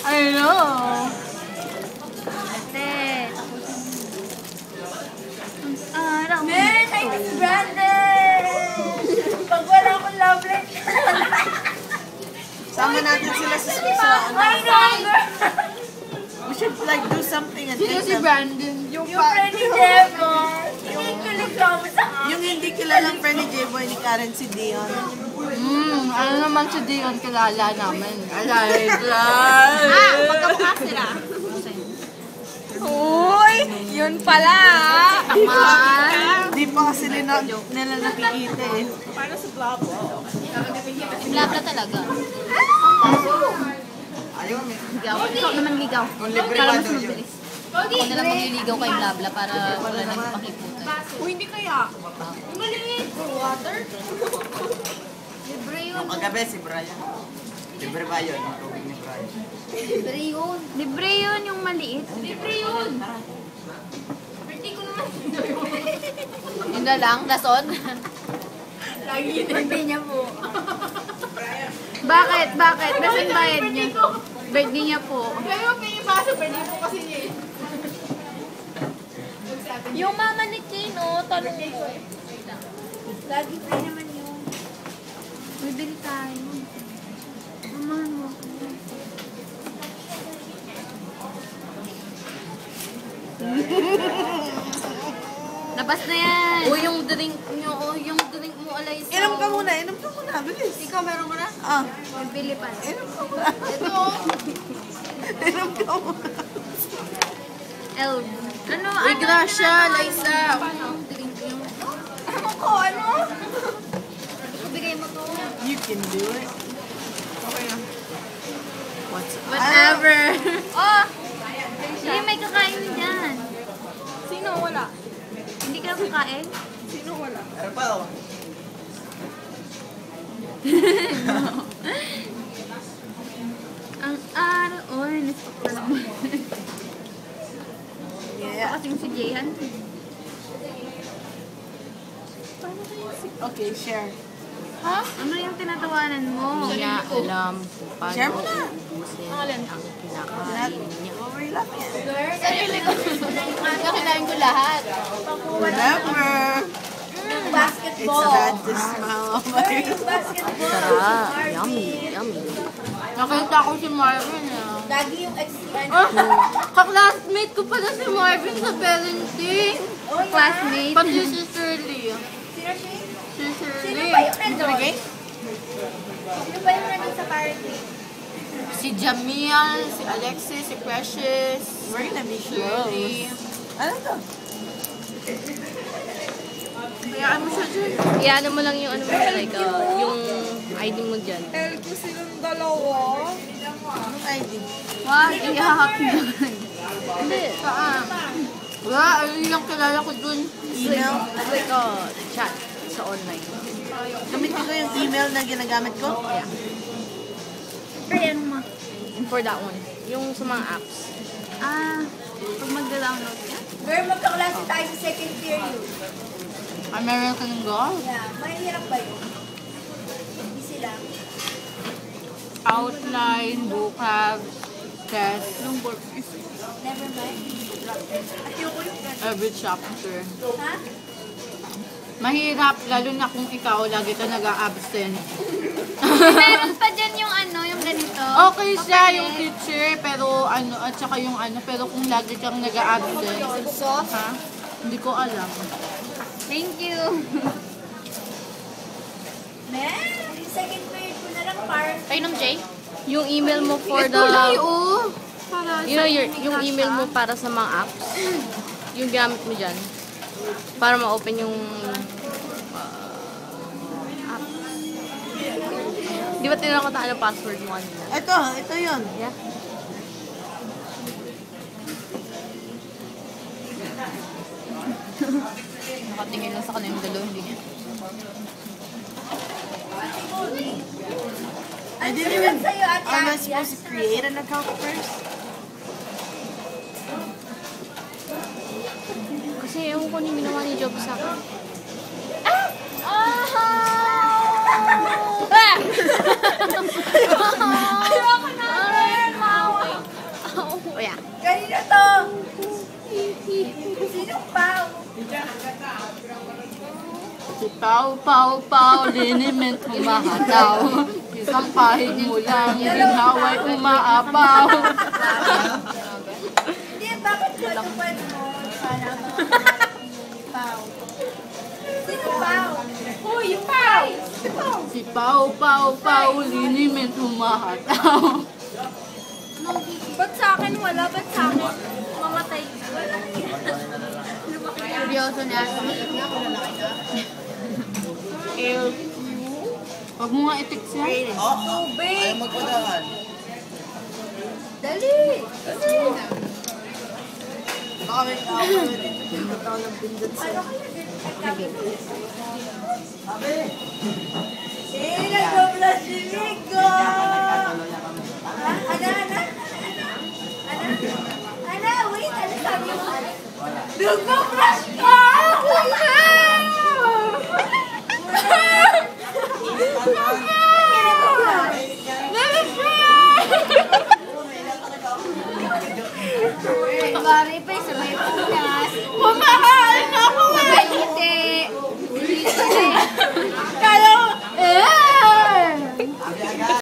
I know. Ate, tapusin mo. Man, I miss Brandon! Pag wala akong love life, Sama natin sila sa I know, girl! We should like do something and Sino take si them. Brandon? Yung friend ni Jebo. Kinikilig ako sa akin. Yung hindi kilalang friend ni J-Boy ni Karen, si Dion. Ano naman si Dion kilala namin? Magkamukha sila. Uy! Yun pala! Di pa kasi nila nakikita eh. Blabla talaga. Ligaw. Ikaw naman ligaw. Para mas mabilis. Ako na lang magliligaw kay Blabla para wala nang pakiputan. Uy, hindi kaya. Maliit. Water? Libre yun. Kagabi si Brian. Libre ba yun? Ang tubig ni Brian. Libre yun. Libre yun yung maliit. Libre yun. Birthday ko naman. Yun na lang, lason. Lagi yun. Birthday niya po. Bakit? Bakit? Kasi bayad niya. Birthday niya po. Kaya may iba sa birthday po kasi niya. Yung mama ni Kino, tanong ko. Lagi free naman yun. Bibili tayo. Mamahan mo. Labas na yan. O yung drink nyo, mo, Alaysa. Inom ka muna, bilis. Ikaw meron mo na? Ah, Bibili pa. inom ka muna. Ito. Inom ka muna. El. Ano? Uy, Gracia, Alaysa. Yung drink nyo. Ano ko? Ano? Bigay mo to. You can do it. Okay na. What's Whatever. Oh! Hindi, may kakain dyan. Sino wala? Hindi ka kakain? Sino wala? Pero pa oh. Ang araw. Oy, nastop na naman. Yeah. Kasing si Jehan. Okay, share. Ha? Ano yung tinatawanan mo? Hindi niya alam kung paano Share mo na. ubusin ang kinakain niya. What were you laughing at? Sarili ko. Nakinain ko lahat. Whatever. It's Basketball. bad to smile. Basketball. Sarap. Yummy. Yummy. Nakita ko si Marvin ah. Lagi yung ex Ka-classmate ko pala si Marvin sa parenting. Classmate. Pati si Shirley. Sino siya? Si Sino Shirley. ba yung nandun? Sino ba yung nandun sa party? Si Jamiel, si Alexis, si Precious. We're gonna be Shirley. close. Ano to? Hayaan mo siya dyan. Iyan mo lang yung ano mo like, yung ID mo dyan. LQ silang dalawa. Anong ID? Wag, ihahak mo. Hindi. Saan? Wala, ayun lang kilala ko dun. Email? Like, chat sa online. Gamitin ko yung email na ginagamit ko? Yeah. Ayan mo. And for that one. Yung sa mga apps. Pag mag-download ka? Girl, magkaklase tayo sa second year yun. American Girl. Yeah, mahirap ba yun? Hindi sila. Outline, vocab, test, Never mind. At yung ulit ka. every chapter. Ha? Mahirap, lalo na kung ikaw lagi ka nag-a-absent. Meron pa dyan yung ano, yung ganito. Okay siya, yung teacher, pero ano, at saka yung ano, pero kung lagi kang nag-a-absent, ha? Hindi ko alam. Thank you. Man, yung second period ko na lang parang Painom, Jay? Yung email mo for the... Para You know, yung email mo para sa mga apps. Yung gamit mo dyan. Para ma-open yung... app. Di ba tinakota ang password mo kanina? Ito yun. Yeah. nakatingin lang sa kanilang dalawa, hindi niya. I didn't even... sa'yo at Am I supposed to create an account first? Kasi ewan ko ni ginawa ni Job sa akin. Ayoko Si Pau, Pau, Pau, liniment humahataw. Isang pahig mo lang, ginhaway umaapaw. Hindi, bakit ito pwede mo? Sana Pau. Sino Pau? Uy, yung Pau! Si Pau, Pau, Pau, liniment humahataw. Ba't sa akin wala? Ba't sa akin mamatay? Wala. Seryoso na ata. Huwag mo nga i-text yan. Tubig! Ayaw magpadaan. Dali! Baka may tao pa rin. Eh, nag-flash si Rico! Ana, wait, ano sabi mo? Nag-flash ka!